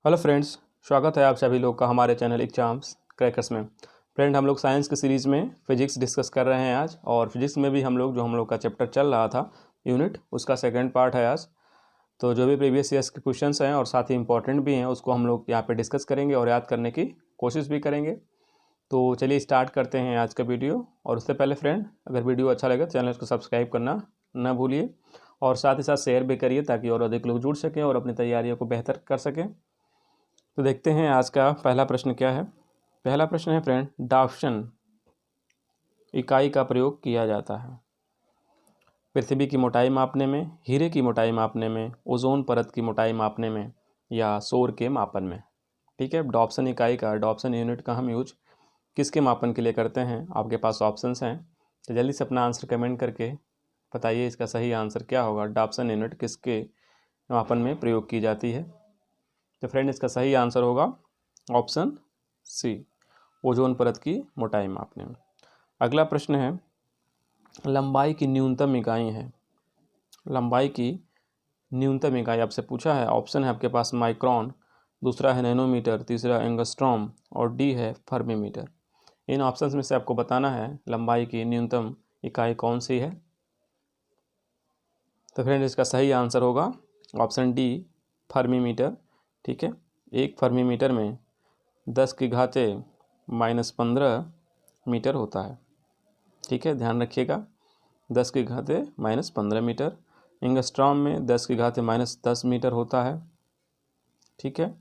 Hello friends, स्वागत है आप सभी लोग का हमारे चैनल एग्जाम्स क्रैकर्स में। फ्रेंड, हम लोग साइंस की सीरीज़ में फ़िज़िक्स डिस्कस कर रहे हैं आज, और फिज़िक्स में भी हम लोग का चैप्टर चल रहा था यूनिट, उसका सेकंड पार्ट है आज। तो जो भी प्रीवियस ईयर्स के क्वेश्चंस हैं और साथ ही इंपॉर्टेंट भी हैं उसको हम लोग यहाँ पे डिस्कस करेंगे और याद करने की कोशिश भी करेंगे। तो चलिए स्टार्ट करते हैं आज का वीडियो। और उससे पहले फ्रेंड, अगर वीडियो अच्छा लगे तो चैनल को सब्सक्राइब करना ना भूलिए, और साथ ही साथ शेयर भी करिए ताकि और अधिक लोग जुड़ सकें और अपनी तैयारियों को बेहतर कर सकें। तो देखते हैं आज का पहला प्रश्न क्या है। पहला प्रश्न है फ्रेंड, डाल्टन इकाई का प्रयोग किया जाता है पृथ्वी की मोटाई मापने में, हीरे की मोटाई मापने में, ओजोन परत की मोटाई मापने में, या शोर के मापन में। ठीक है, डाल्टन इकाई का, डाल्टन यूनिट का हम यूज किसके मापन के लिए करते हैं? आपके पास ऑप्शंस हैं, तो जल्दी से अपना आंसर कमेंट करके बताइए इसका सही आंसर क्या होगा। डाल्टन यूनिट किसके मापन में प्रयोग की जाती है? तो फ्रेंड, इसका सही आंसर होगा ऑप्शन सी, ओजोन परत की मोटाई मापने में। अगला प्रश्न है, लंबाई की न्यूनतम इकाई है। लंबाई की न्यूनतम इकाई आपसे पूछा है। ऑप्शन है आपके पास माइक्रोन, दूसरा है नैनोमीटर, तीसरा एंगस्ट्रॉम और डी है फर्मीमीटर। इन ऑप्शंस में से आपको बताना है लंबाई की न्यूनतम इकाई कौन सी है। तो फ्रेंड, इसका सही आंसर होगा ऑप्शन डी, फर्मीमीटर। ठीक है, एक फर्मीमीटर में 10⁻⁻15 मीटर होता है। ठीक है, ध्यान रखिएगा, 10⁻⁻15 मीटर। एंगस्ट्रॉम में 10⁻⁻10 मीटर होता है। ठीक है,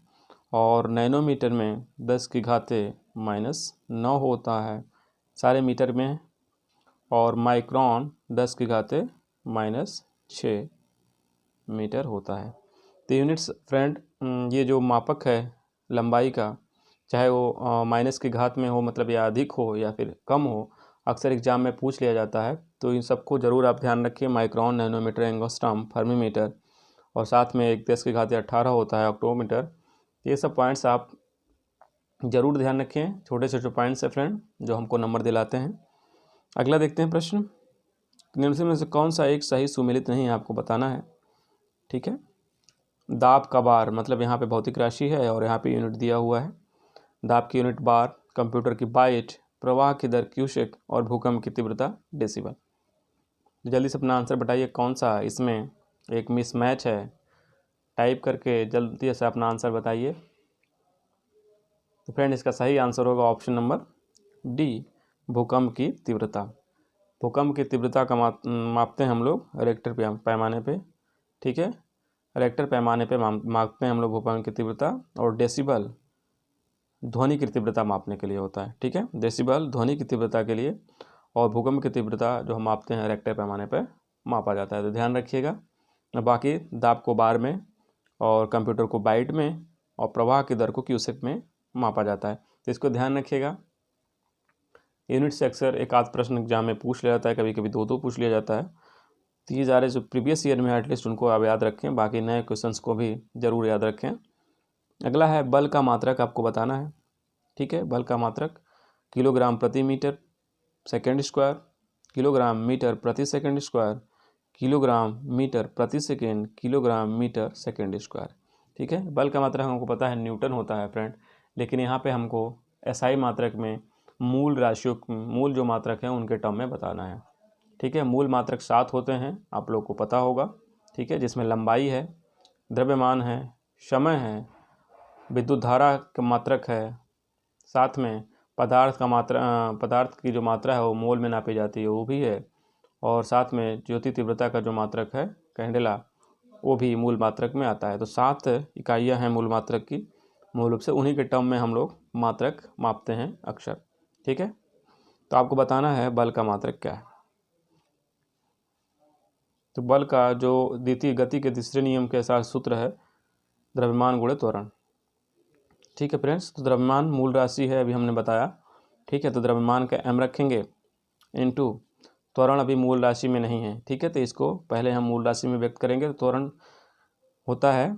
और नैनोमीटर में 10⁻⁻9 होता है सारे मीटर में, और माइक्रोन 10⁻⁻6 मीटर होता है। तो यूनिट्स फ्रेंड, ये जो मापक है लंबाई का, चाहे वो माइनस की घात में हो, मतलब या अधिक हो या फिर कम हो, अक्सर एग्जाम में पूछ लिया जाता है। तो इन सबको ज़रूर आप ध्यान रखिए, माइक्रोन, नैनोमीटर, एंगस्ट्रॉम, फर्मीमीटर, और साथ में एक 10⁻18 होता है ऑक्टोमीटर। ये सब पॉइंट्स आप ज़रूर ध्यान रखें, छोटे छोटे पॉइंट्स है फ्रेंड जो हमको नंबर दिलाते हैं। अगला देखते हैं प्रश्न, निम्न में से कौन सा एक सही सुमेलित नहीं है, आपको बताना है। ठीक है, दाब का बार, मतलब यहाँ पे भौतिक राशि है और यहाँ पे यूनिट दिया हुआ है। दाब की यूनिट बार, कंप्यूटर की बाइट, प्रवाह की दर क्यूसेक, और भूकंप की तीव्रता डेसिबल। जल्दी से अपना आंसर बताइए, कौन सा इसमें एक मिसमैच है? टाइप करके जल्दी से अपना आंसर बताइए। तो फ्रेंड, इसका सही आंसर होगा ऑप्शन नंबर डी, भूकंप की तीव्रता। भूकंप की तीव्रता का मापते हैं हम लोग रेक्टर पैमाने पे। ठीक है, रेक्टर पैमाने पे मापते हैं हम लोग भूकंप की तीव्रता, और डेसिबल ध्वनि की तीव्रता मापने के लिए होता है। ठीक है, डेसिबल ध्वनि की तीव्रता के लिए, और भूकंप की तीव्रता जो हम मापते हैं रेक्टर पैमाने पर मापा जाता है। तो ध्यान रखिएगा, बाकी दाब को बार में, और कंप्यूटर को बाइट में, और प्रवाह की दर को क्यूसेक में मापा जाता है। तो इसको ध्यान रखिएगा। यूनिट से अक्सर एक आध प्रश्न एग्जाम में पूछ लिया जाता है, कभी कभी दो पूछ लिया जाता है। तो ये सारे जो प्रीवियस ईयर में एटलीस्ट उनको आप याद रखें, बाकी नए क्वेश्चंस को भी ज़रूर याद रखें। अगला है, बल का मात्रक आपको बताना है। ठीक है, बल का मात्रक किलोग्राम प्रति metre second square, kilogram metre प्रति सेकेंड स्क्वायर, किलोग्राम मीटर प्रति second, kilogram metre second square. ठीक है, बल का मात्रक हमको पता है न्यूटन होता है फ्रेंड, लेकिन यहाँ पे हमको एसआई मात्रक में मूल राशियों, मूल जो मात्रक हैं उनके टर्म में बताना है। ठीक है, मूल मात्रक 7 होते हैं, आप लोग को पता होगा। ठीक है, जिसमें लंबाई है, द्रव्यमान है, समय है, विद्युत धारा का मात्रक है, साथ में पदार्थ की जो मात्रा है वो मोल में नापी जाती है वो भी है, और साथ में ज्योति तीव्रता का जो मात्रक है कैंडेला, वो भी मूल मात्रक में आता है। तो 7 इकाइयाँ हैं मूल मात्रक की, मूल रूप से उन्हीं के टर्म में हम लोग मात्रक मापते हैं अक्सर। ठीक है, तो आपको बताना है बल का मात्रक क्या है। तो बल का जो द्वितीय गति के तीसरे नियम के अनुसार सूत्र है द्रव्यमान गुणे त्वरण। ठीक है फ्रेंड्स, तो द्रव्यमान मूल राशि है, अभी हमने बताया। ठीक है, तो द्रव्यमान का m रखेंगे इनटू त्वरण, अभी मूल राशि में नहीं है। ठीक है, तो इसको पहले हम मूल राशि में व्यक्त करेंगे। तो त्वरण होता है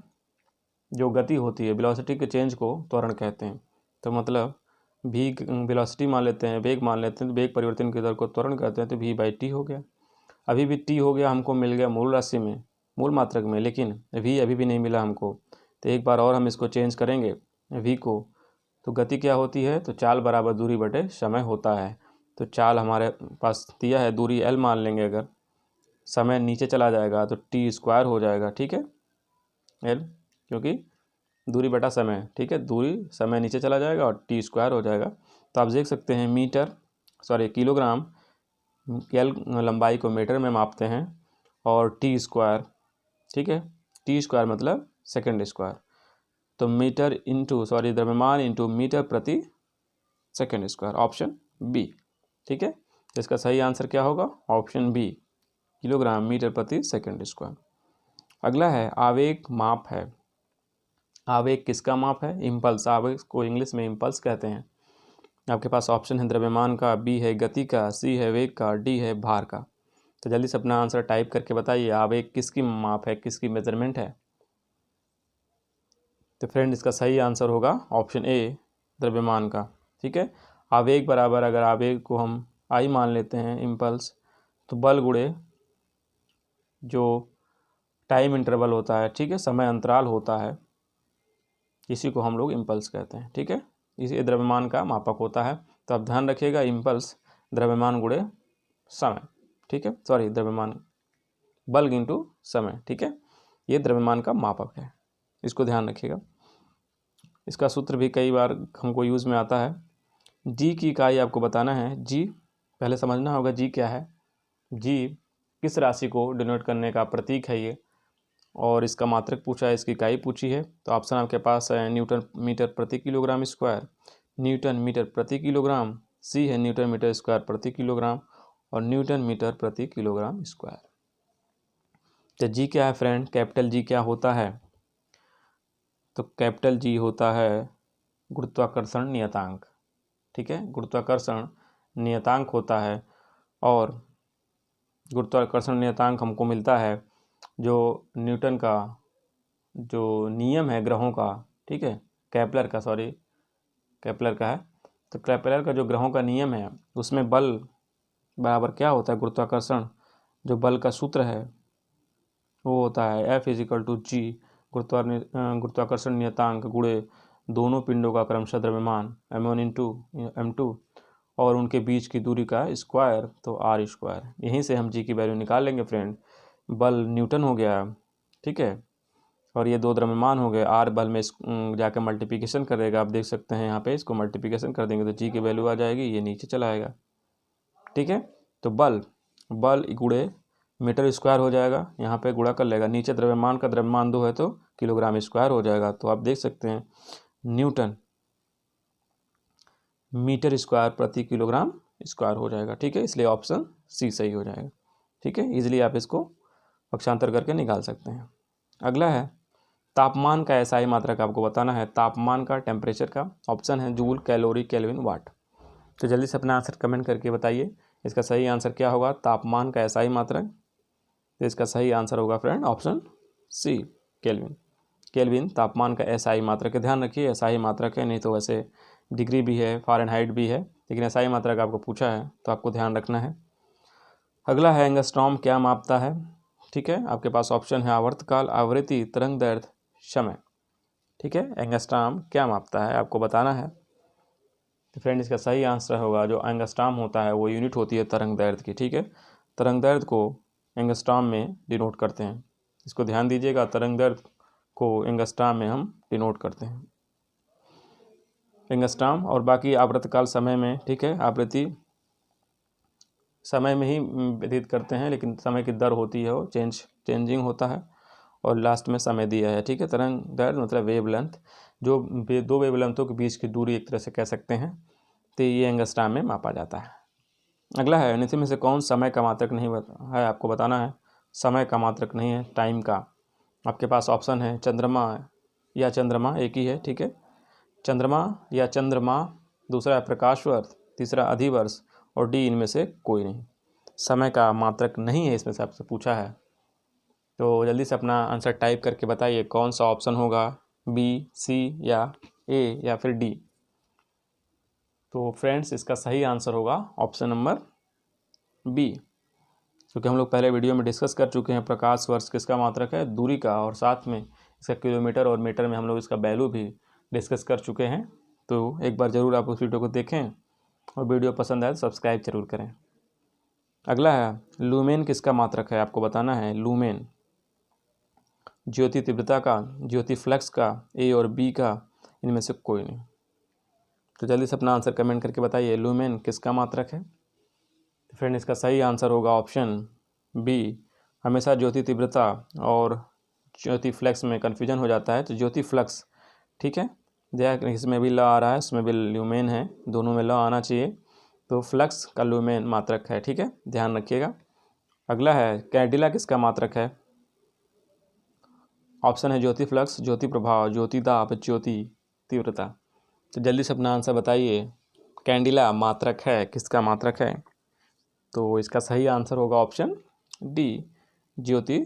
जो गति होती है, वेलोसिटी के चेंज को त्वरण कहते हैं। तो मतलब v वेलोसिटी मान लेते हैं, वेग मान लेते हैं, तो वेग परिवर्तन की दर को त्वरण कहते हैं। तो v/t हो गया। अभी भी t हो गया, हमको मिल गया मूल राशि में, मूल मात्रक में, लेकिन v अभी भी नहीं मिला हमको, तो एक बार और हम इसको चेंज करेंगे v को, तो गति क्या होती है, तो चाल बराबर दूरी बटे समय होता है। तो चाल हमारे पास दिया है, दूरी l मान लेंगे, अगर समय नीचे चला जाएगा तो t स्क्वायर हो जाएगा, ठीक है, l, क्योंकि दूरी बटा समय, ठीक है, दूरी समय नीचे चला जाएगा और t स्क्वायर हो जाएगा। तो आप देख सकते हैं किलोग्राम l लंबाई को मीटर में मापते हैं और t स्क्वायर, ठीक है, t स्क्वायर मतलब सेकंड स्क्वायर, तो द्रव्यमान इंटू मीटर प्रति सेकंड स्क्वायर, ऑप्शन बी, ठीक है। तो इसका सही आंसर क्या होगा, ऑप्शन बी, किलोग्राम मीटर प्रति सेकंड स्क्वायर। अगला है आवेग माप है। आवेग किसका माप है, इम्पल्स, आवेग को इंग्लिश में इम्पल्स कहते हैं। आपके पास ऑप्शन है द्रव्यमान का, बी है गति का, सी है वेग का, डी है भार का। तो जल्दी से अपना आंसर टाइप करके बताइए, आवेग किसकी माप है, किसकी मेजरमेंट है। तो फ्रेंड इसका सही आंसर होगा ऑप्शन ए, द्रव्यमान का, ठीक है। आवेग बराबर, अगर आवेग को हम आई मान लेते हैं, इम्पल्स, तो बल गुणे जो टाइम इंटरवल होता है, ठीक है, समय अंतराल होता है, इसी को हम लोग इम्पल्स कहते हैं, ठीक है। इसी द्रव्यमान का मापक होता है। तो आप ध्यान रखिएगा, इम्पल्स द्रव्यमान गुणे समय, ठीक है, द्रव्यमान, बल इंटू समय, ठीक है, ये द्रव्यमान का मापक है, इसको ध्यान रखिएगा। इसका सूत्र भी कई बार हमको यूज़ में आता है। जी की इकाई आपको बताना है, जी पहले समझना होगा जी क्या है। जी किस राशि को डिनोट करने का प्रतीक है ये, और इसका मात्रक पूछा है, इसकी इकाई पूछी है। तो ऑप्शन आपके पास है न्यूटन मीटर प्रति किलोग्राम स्क्वायर, न्यूटन मीटर प्रति किलोग्राम, सी है न्यूटन मीटर स्क्वायर प्रति किलोग्राम, और न्यूटन मीटर प्रति किलोग्राम स्क्वायर। तो जी क्या है फ्रेंड, कैपिटल जी क्या होता है, तो कैपिटल जी होता है गुरुत्वाकर्षण नियतांक, ठीक है, गुरुत्वाकर्षण नियतांक होता है। और गुरुत्वाकर्षण नियतांक हमको मिलता है जो न्यूटन का जो नियम है ग्रहों का, ठीक है, केपलर का है। तो केपलर का जो ग्रहों का नियम है, उसमें बल बराबर क्या होता है, गुरुत्वाकर्षण, जो बल का सूत्र है वो होता है F = G, गुरुत्वाकर्षण नियतांक गुणे दोनों पिंडों का क्रमशः द्रव्यमान m1 × m2 और उनके बीच की दूरी का स्क्वायर, तो r स्क्वायर। यहीं से हम जी की वैल्यू निकाल लेंगे फ्रेंड। बल न्यूटन हो गया, ठीक है, और ये दो द्रव्यमान हो गए, r बल में जाकर मल्टीप्लिकेशन करेगा, आप देख सकते हैं यहाँ पे, इसको मल्टीप्लिकेशन कर देंगे तो जी की वैल्यू आ जाएगी, ये नीचे चला आएगा, ठीक है। तो बल गुणे मीटर स्क्वायर हो जाएगा, यहाँ पे गुणा कर लेगा, नीचे द्रव्यमान का द्रव्यमान 2 है तो किलोग्राम स्क्वायर हो जाएगा। तो आप देख सकते हैं न्यूटन मीटर स्क्वायर प्रति किलोग्राम स्क्वायर हो जाएगा, ठीक है, इसलिए ऑप्शन सी सही हो जाएगा, ठीक है। इजीली आप इसको पक्षांतर करके निकाल सकते हैं। अगला है तापमान का एसआई मात्रक आपको बताना है, तापमान का, टेम्परेचर का। ऑप्शन है जूल, कैलोरी, केल्विन, वाट। तो जल्दी से अपना आंसर कमेंट करके बताइए, इसका सही आंसर क्या होगा, तापमान का एसआई मात्रक। तो इसका सही आंसर होगा friend option C, Kelvin. Kelvin तापमान का एसआई मात्रक है, ध्यान रखिए एसआई मात्रक है, नहीं तो वैसे डिग्री भी है, फ़ारेनहाइट भी है, लेकिन एसआई मात्रक आपको पूछा है तो आपको ध्यान रखना है। अगला है एंगस्ट्रॉम क्या मापता है, ठीक है, आपके पास ऑप्शन है आवर्तकाल, आवृत्ति, तरंग दैर्ध्य, समय, ठीक है। एंगस्ट्रॉम क्या मापता है आपको बताना है। तो फ्रेंड इसका सही आंसर होगा, जो एंगस्ट्रॉम होता है वो यूनिट होती है तरंग दैर्ध्य की, ठीक है, तरंग दैर्ध्य को एंगस्ट्रॉम में डिनोट करते हैं, इसको ध्यान दीजिएगा, तरंग दैर्ध्य को एंगस्ट्रॉम में हम डिनोट करते हैं, एंगस्ट्रॉम। और बाकी आवर्तकाल समय में, ठीक है, आवृत्ति समय में ही व्यतीत करते हैं, लेकिन समय की दर होती है वो चेंजिंग होता है, और लास्ट में समय दिया है, ठीक है। तरंग दैर्ध्य मतलब वेवलेंथ, जो दो वेवलेंथों के बीच की दूरी एक तरह से कह सकते हैं, तो ये एंगस्ट्रॉम में मापा जाता है। अगला है निम्न में से कौन समय का मात्रक नहीं है, आपको बताना है, समय का मात्रक नहीं है, टाइम का। आपके पास ऑप्शन है चंद्रमा या चंद्रमा, एक ही है, ठीक है, चंद्रमा या चंद्रमा, दूसरा है प्रकाश वर्ष, तीसरा अधिवर्ष, और डी इनमें से कोई नहीं, समय का मात्रक नहीं है, इसमें से आपसे पूछा है। तो जल्दी से अपना आंसर टाइप करके बताइए कौन सा ऑप्शन होगा, बी, सी या ए या फिर डी। तो फ्रेंड्स इसका सही आंसर होगा ऑप्शन नंबर बी, क्योंकि हम लोग पहले वीडियो में डिस्कस कर चुके हैं, प्रकाश वर्ष किसका मात्रक है, दूरी का, और साथ में इसका किलोमीटर और मीटर में हम लोग इसका वैल्यू भी डिस्कस कर चुके हैं। तो एक बार ज़रूर आप उस वीडियो को देखें और वीडियो पसंद आए तो सब्सक्राइब जरूर करें। अगला है लूमेन किसका मात्रक है, आपको बताना है। लूमेन ज्योति तीव्रता का, ज्योति फ्लक्स का, ए और बी का, इनमें से कोई नहीं। तो जल्दी से अपना आंसर कमेंट करके बताइए लूमेन किसका मात्रक है। तो फ्रेंड इसका सही आंसर होगा ऑप्शन बी। हमेशा ज्योति तीव्रता और ज्योति फ्लक्स में कन्फ्यूजन हो जाता है, तो ज्योति फ्लक्स, ठीक है। इसमें भी ल आ रहा है, इसमें भी ल्यूमेन है, दोनों में ल आना चाहिए। तो फ्लक्स का लूमेन मात्रक है, ठीक है, ध्यान रखिएगा। अगला है कैंडिला किसका मात्रक है। ऑप्शन है ज्योति फ्लक्स, ज्योति प्रभाव, ज्योति दाब, ज्योति तीव्रता। तो जल्दी से अपना आंसर बताइए कैंडिला मात्रक है किसका मात्रक है। तो इसका सही आंसर होगा ऑप्शन डी, ज्योति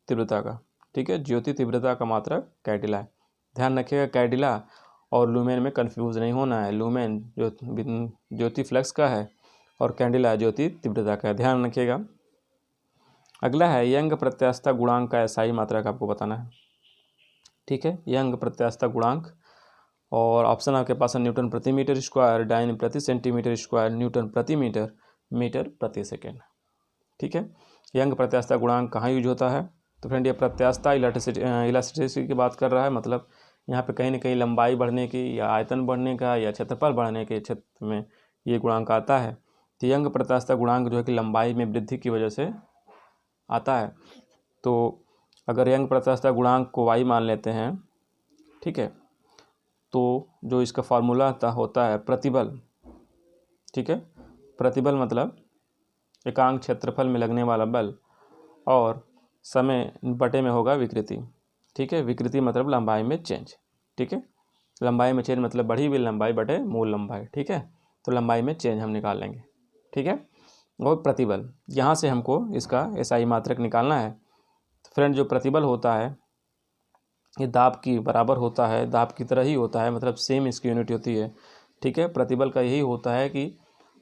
तीव्रता का, ठीक है। ज्योति तीव्रता का मात्रक कैंडिला है। ध्यान रखिएगा कैंडिला और लूमेन में कंफ्यूज नहीं होना है। लूमेन ज्योति फ्लक्स का है और कैंडिला ज्योति तीव्रता का है, ध्यान रखिएगा। अगला है यंग प्रत्यास्थता गुणांक का एसआई मात्रक आपको बताना है, ठीक है। यंग प्रत्यास्थता गुणांक और ऑप्शन आपके पास है न्यूटन प्रति मीटर स्क्वायर, डाइन प्रति सेंटीमीटर स्क्वायर, न्यूटन प्रति मीटर, मीटर प्रति सेकेंड, ठीक है। यंग प्रत्यास्थता गुणांक कहाँ यूज होता है। तो फ्रेंड ये प्रत्यास्थता इलास्टिसिटी की बात कर रहा है, मतलब यहाँ पे कहीं ना कहीं लंबाई बढ़ने की या आयतन बढ़ने का या क्षेत्रफल बढ़ने के क्षेत्र में ये गुणांक आता है। तो यंग प्रत्यास्थता गुणांक जो है कि लंबाई में वृद्धि की वजह से आता है। तो अगर यंग प्रत्यास्थता गुणांक को y मान लेते हैं, ठीक है, तो जो इसका फार्मूला होता है प्रतिबल, ठीक है। प्रतिबल मतलब एकांक क्षेत्रफल में लगने वाला बल और समय बटे में होगा विकृति, ठीक है। विकृति मतलब लंबाई में चेंज, ठीक है। लंबाई में चेंज मतलब बढ़ी हुई लंबाई बटे मूल लंबाई, ठीक है। तो लंबाई में चेंज हम निकाल लेंगे, ठीक है। और प्रतिबल, यहाँ से हमको इसका एसआई मात्रक निकालना है। तो फ्रेंड जो प्रतिबल होता है ये दाब की बराबर होता है, दाब की तरह ही होता है, मतलब सेम इसकी यूनिट होती है, ठीक है। प्रतिबल का यही होता है कि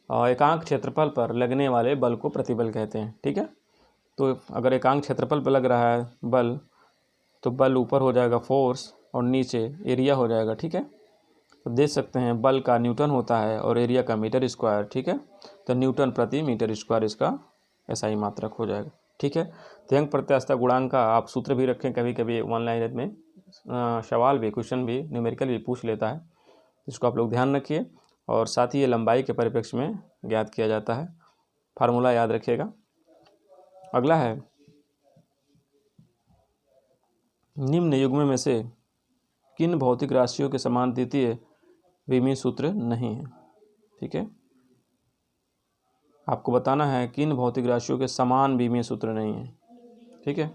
एकांक क्षेत्रफल पर लगने वाले बल को प्रतिबल कहते हैं, ठीक है। तो अगर एकांक क्षेत्रफल पर लग रहा है बल, तो बल ऊपर हो जाएगा फोर्स और नीचे एरिया हो जाएगा, ठीक है। तो देख सकते हैं बल का न्यूटन होता है और एरिया का मीटर स्क्वायर, ठीक है। तो न्यूटन प्रति मीटर स्क्वायर इसका एसआई मात्रक हो जाएगा, ठीक है। तो यंग प्रत्यास्थता गुणांक का आप सूत्र भी रखें, कभी कभी ऑनलाइन में सवाल भी, क्वेश्चन भी, न्यूमेरिकल भी पूछ लेता है, इसको आप लोग ध्यान रखिए। और साथ ही ये लंबाई के परिप्रेक्ष्य में ज्ञात किया जाता है, फार्मूला याद रखिएगा। अगला है निम्न युग्म में से किन भौतिक राशियों के समान द्वितीय विमीय सूत्र नहीं है, ठीक है। आपको बताना है किन भौतिक राशियों के समान विमीय सूत्र नहीं है, ठीक है।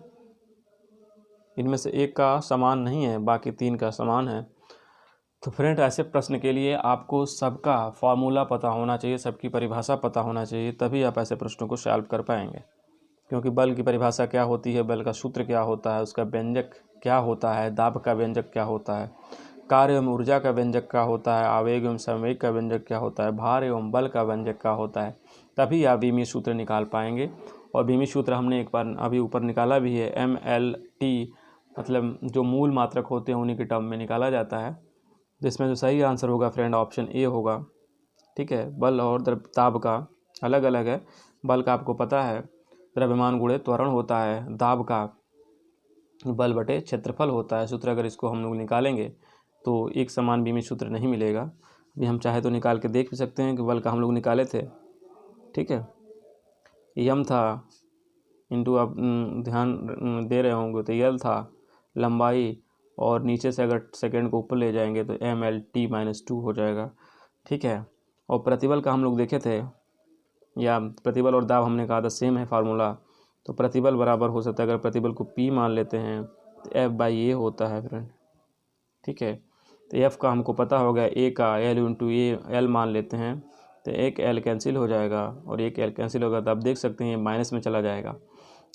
इनमें से एक का समान नहीं है, बाकी तीन का समान है। तो फ्रेंड ऐसे प्रश्न के लिए आपको सबका फॉर्मूला पता होना चाहिए, सबकी परिभाषा पता होना चाहिए, तभी आप ऐसे प्रश्नों को सॉल्व कर पाएंगे। क्योंकि बल की परिभाषा क्या होती है, बल का सूत्र क्या होता है, उसका व्यंजक क्या होता है, दाब का व्यंजक क्या होता है, कार्य एवं ऊर्जा का व्यंजक क्या होता है, आवेग एवं संवेग का व्यंजक क्या होता है, भार एवं बल का व्यंजक क्या होता है, तभी आप विमीय सूत्र निकाल पाएंगे। और विमीय सूत्र हमने एक बार अभी ऊपर निकाला भी है, MLT, मतलब जो मूल मात्रक होते हैं उन्हीं के टर्म में निकाला जाता है। जिसमें जो सही आंसर होगा फ्रेंड ऑप्शन ए होगा, ठीक है। बल और दाब का अलग अलग है। बल का आपको पता है द्रव्यमान गुणे त्वरण होता है, दाब का बल बटे क्षेत्रफल होता है। सूत्र अगर इसको हम लोग निकालेंगे तो एक समान विमीय सूत्र नहीं मिलेगा। अभी हम चाहे तो निकाल के देख भी सकते हैं कि बल का हम लोग निकाले थे, ठीक है। यम था इंटू, आप ध्यान दे रहे होंगे तो यल था लंबाई, और नीचे से अगर सेकेंड को ऊपर ले जाएंगे तो MLT-2 हो जाएगा, ठीक है। और प्रतिबल का हम लोग देखे थे, या प्रतिबल और दाब हमने कहा था सेम है फार्मूला। तो प्रतिबल बराबर हो सकता है, अगर प्रतिबल को P मान लेते हैं तो F/A होता है फ्रेंड, ठीक है। तो F का हमको पता होगा, A का L मान लेते हैं तो एक L कैंसिल हो जाएगा और एक L कैंसिल होगा, तो आप देख सकते हैं माइनस में चला जाएगा।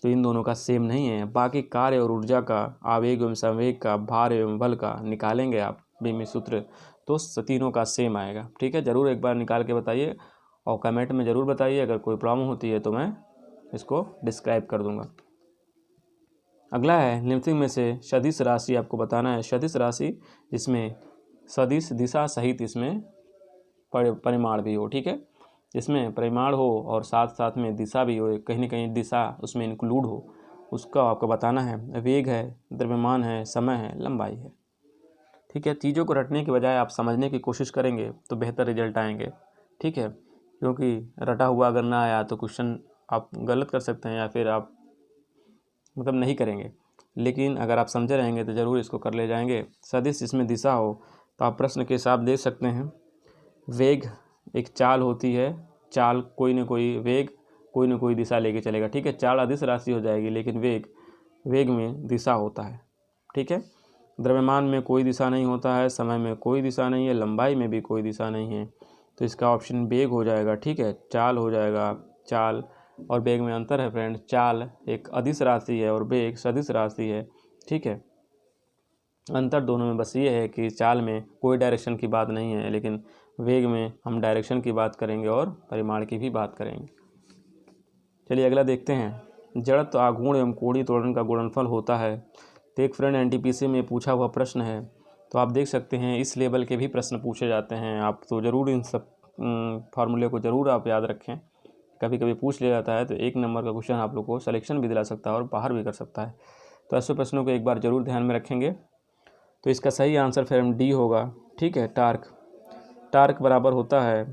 तो इन दोनों का सेम नहीं है। बाकी कार्य और ऊर्जा का, आवेग एवं संवेग का, भार एवं बल का निकालेंगे आप विमीय सूत्र, तो तीनों का सेम आएगा, ठीक है। ज़रूर एक बार निकाल के बताइए और कमेंट में ज़रूर बताइए। अगर कोई प्रॉब्लम होती है तो मैं इसको डिस्क्राइब कर दूंगा। अगला है निम्नलिखित में से सदिश राशि आपको बताना है। सदिश राशि जिसमें सदिश दिशा सहित इसमें परिमाण भी हो, ठीक है, इसमें परिमाण हो और साथ साथ में दिशा भी हो, कहीं ना कहीं दिशा उसमें इंक्लूड हो, उसका आपको बताना है। वेग है, द्रव्यमान है, समय है, लंबाई है, ठीक है। चीज़ों को रटने के बजाय आप समझने की कोशिश करेंगे तो बेहतर रिजल्ट आएंगे, ठीक है, क्योंकि रटा हुआ अगर ना आया तो क्वेश्चन आप गलत कर सकते हैं या फिर आप मतलब नहीं करेंगे, लेकिन अगर आप समझे रहेंगे तो ज़रूर इसको कर ले जाएंगे। सदिश इसमें दिशा हो तो आप प्रश्न के हिसाब देख सकते हैं। वेग एक चाल होती है, चाल कोई ना कोई वेग कोई ना कोई दिशा लेके चलेगा, ठीक है। चाल अदिश राशि हो जाएगी लेकिन वेग में दिशा होता है, ठीक है। द्रव्यमान में कोई दिशा नहीं होता है, समय में कोई दिशा नहीं है, लंबाई में भी कोई दिशा नहीं है, तो इसका ऑप्शन वेग हो जाएगा, ठीक है। चाल हो जाएगा। चाल और वेग में अंतर है फ्रेंड, चाल एक अदिश राशि है और वेग सदिश राशि है, ठीक है। अंतर दोनों में बस ये है कि चाल में कोई डायरेक्शन की बात नहीं है, लेकिन वेग में हम डायरेक्शन की बात करेंगे और परिमाण की भी बात करेंगे। चलिए अगला देखते हैं। जड़त्व आघूर्ण एवं कोणीय त्वरण का गुणनफल होता है। तो एक फ्रेंड एनटीपीसी में पूछा हुआ प्रश्न है, तो आप देख सकते हैं इस लेवल के भी प्रश्न पूछे जाते हैं। आप तो ज़रूर इन सब फार्मूले को ज़रूर आप याद रखें, कभी कभी पूछ लिया जाता है तो 1 नंबर का क्वेश्चन आप लोग को सिलेक्शन भी दिला सकता है और बाहर भी कर सकता है, तो ऐसे प्रश्नों को एक बार ज़रूर ध्यान में रखेंगे। तो इसका सही आंसर फिर डी होगा, ठीक है। टार्क बराबर होता है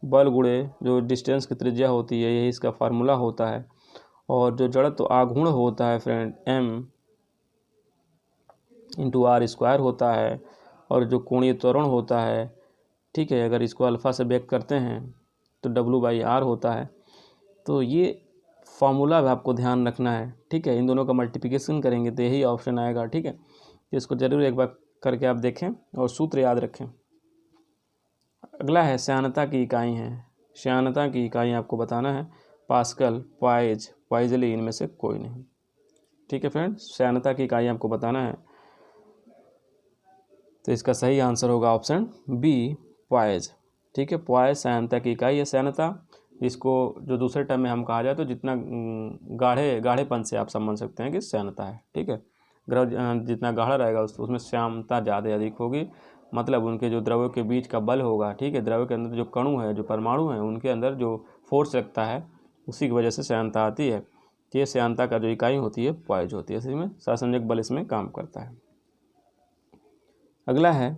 बल गुणे जो डिस्टेंस की त्रिज्या होती है, यही इसका फार्मूला होता है। और जो जड़त्व आघूर्ण होता है फ्रेंड m/r² होता है, और जो कोणीय त्वरण होता है, ठीक है, अगर इसको अल्फ़ा से व्यक्त करते हैं तो W/r होता है। तो ये फार्मूला भी आपको ध्यान रखना है, ठीक है। इन दोनों का मल्टीप्लिकेशन करेंगे तो यही ऑप्शन आएगा, ठीक है। इसको ज़रूर एक बार करके आप देखें और सूत्र याद रखें। अगला है श्यानता की इकाई है। श्यानता की इकाई आपको बताना है पास्कल, पाइजली, इनमें से कोई नहीं, ठीक है फ्रेंड। श्यानता की इकाई आपको बताना है, तो इसका सही आंसर होगा ऑप्शन बी, पॉइज, ठीक है। पॉइज श्यानता की इकाई है। श्यानता इसको जो दूसरे टर्म में हम कहा जाए तो जितना गाढ़ेपन से आप समझ सकते हैं कि श्यानता है, ठीक है। द्रव जितना गाढ़ा रहेगा उसमें श्यानता ज़्यादा अधिक होगी, मतलब उनके जो द्रव्यों के बीच का बल होगा, ठीक है, द्रव्य के अंदर जो कणु है, जो परमाणु है, उनके अंदर जो फोर्स लगता है उसी की वजह से श्यानता आती है। ये श्यानता का जो इकाई होती है पॉइज होती है, इसमें सहसंयोजक बल इसमें काम करता है। अगला है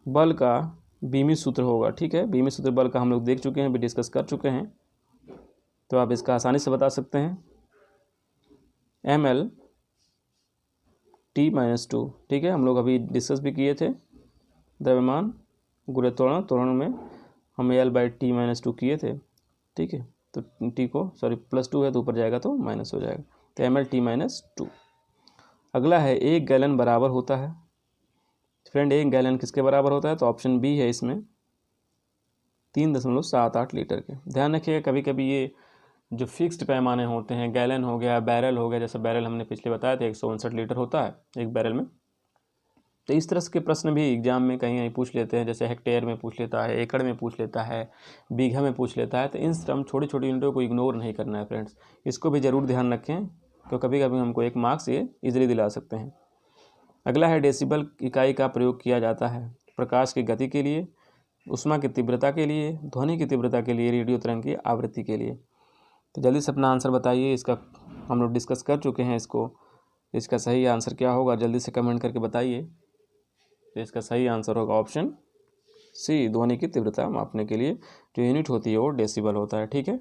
बल का बीमी सूत्र होगा, ठीक है। बीमी सूत्र बल का हम लोग देख चुके हैं, भी डिस्कस कर चुके हैं, तो आप इसका आसानी से बता सकते हैं। ml T-2, ठीक है, हम लोग अभी डिस्कस भी किए थे। द्रव्यमान गुणे त्वरण में हम L/T-2 किए थे, ठीक है। तो T को +2 है तो ऊपर जाएगा तो माइनस हो जाएगा, तो ml T-2। अगला है 1 गैलन बराबर होता है। फ्रेंड 1 गैलन किसके बराबर होता है, तो ऑप्शन बी है इसमें 3.78 लीटर के। ध्यान रखिएगा कभी कभी ये जो फिक्स्ड पैमाने होते हैं, गैलन हो गया, बैरल हो गया, जैसे बैरल हमने पिछले बताया था 159 लीटर होता है एक बैरल में, तो इस तरह के प्रश्न भी एग्जाम में कहीं कहीं पूछ लेते हैं, जैसे हेक्टेयर में पूछ लेता है, एकड़ में पूछ लेता है, बीघा में पूछ लेता है। तो इन हम छोटी छोटी यूनिटों को इग्नोर नहीं करना है फ्रेंड्स, इसको भी ज़रूर ध्यान रखें, तो कभी कभी हमको 1 मार्क्स ये ईजिली दिला सकते हैं। अगला है डेसिबल इकाई का प्रयोग किया जाता है प्रकाश की गति के लिए, ऊष्मा की तीव्रता के लिए, ध्वनि की तीव्रता के लिए, रेडियो तरंग की आवृत्ति के लिए। तो जल्दी से अपना आंसर बताइए, इसका हम लोग डिस्कस कर चुके हैं इसको, इसका सही आंसर क्या होगा जल्दी से कमेंट करके बताइए। तो इसका सही आंसर होगा ऑप्शन सी, ध्वनि की तीव्रता मापने के लिए जो यूनिट होती है वो डेसिबल होता है, ठीक है।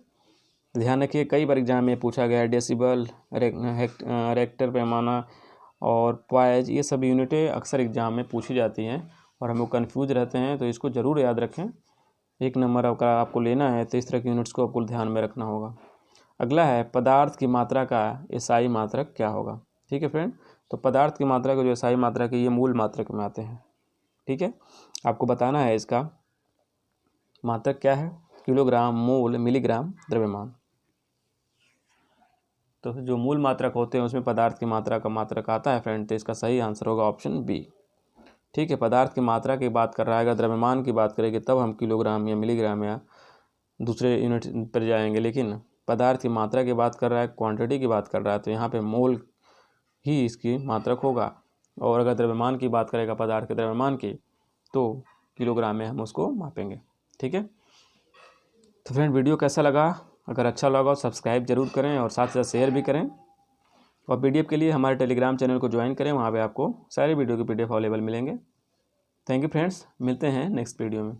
ध्यान रखिए कई बार एग्जाम में पूछा गया है डेसिबल, रेक्टर पैमाना और पॉइज, ये सब यूनिटें अक्सर एग्जाम में पूछी जाती हैं और हम लोग कन्फ्यूज रहते हैं, तो इसको ज़रूर याद रखें। 1 नंबर आपको लेना है तो इस तरह की यूनिट्स को आपको ध्यान में रखना होगा। अगला है पदार्थ की मात्रा का एसआई मात्रक क्या होगा, ठीक है फ्रेंड। तो पदार्थ की मात्रा का जो एसआई मात्रक है ये मूल मात्रक में आते हैं, ठीक है। आपको बताना है इसका मात्रक क्या है, किलोग्राम, मोल, मिलीग्राम, द्रव्यमान। तो जो मूल मात्रक होते हैं उसमें पदार्थ की मात्रा का मात्रक आता है फ्रेंड, तो इसका सही आंसर होगा ऑप्शन बी, ठीक है। पदार्थ की मात्रा की बात कर रहा है, अगर द्रव्यमान की बात करेंगे तब हम किलोग्राम या मिलीग्राम या दूसरे यूनिट पर जाएंगे, लेकिन पदार्थ की मात्रा की बात कर रहा है, क्वांटिटी की बात कर रहा है, तो यहाँ पे मोल ही इसकी मात्रक होगा। और अगर द्रव्यमान की बात करेगा, पदार्थ के द्रव्यमान की, तो किलोग्राम में हम उसको मापेंगे। ठीक है, तो फ्रेंड वीडियो कैसा लगा? अगर अच्छा लगा सब्सक्राइब जरूर करें और साथ साथ शेयर भी करें। और PDF के लिए हमारे टेलीग्राम चैनल को ज्वाइन करें, वहाँ पे आपको सारे वीडियो के PDF अवेलेबल मिलेंगे। थैंक यू फ्रेंड्स, मिलते हैं नेक्स्ट वीडियो में।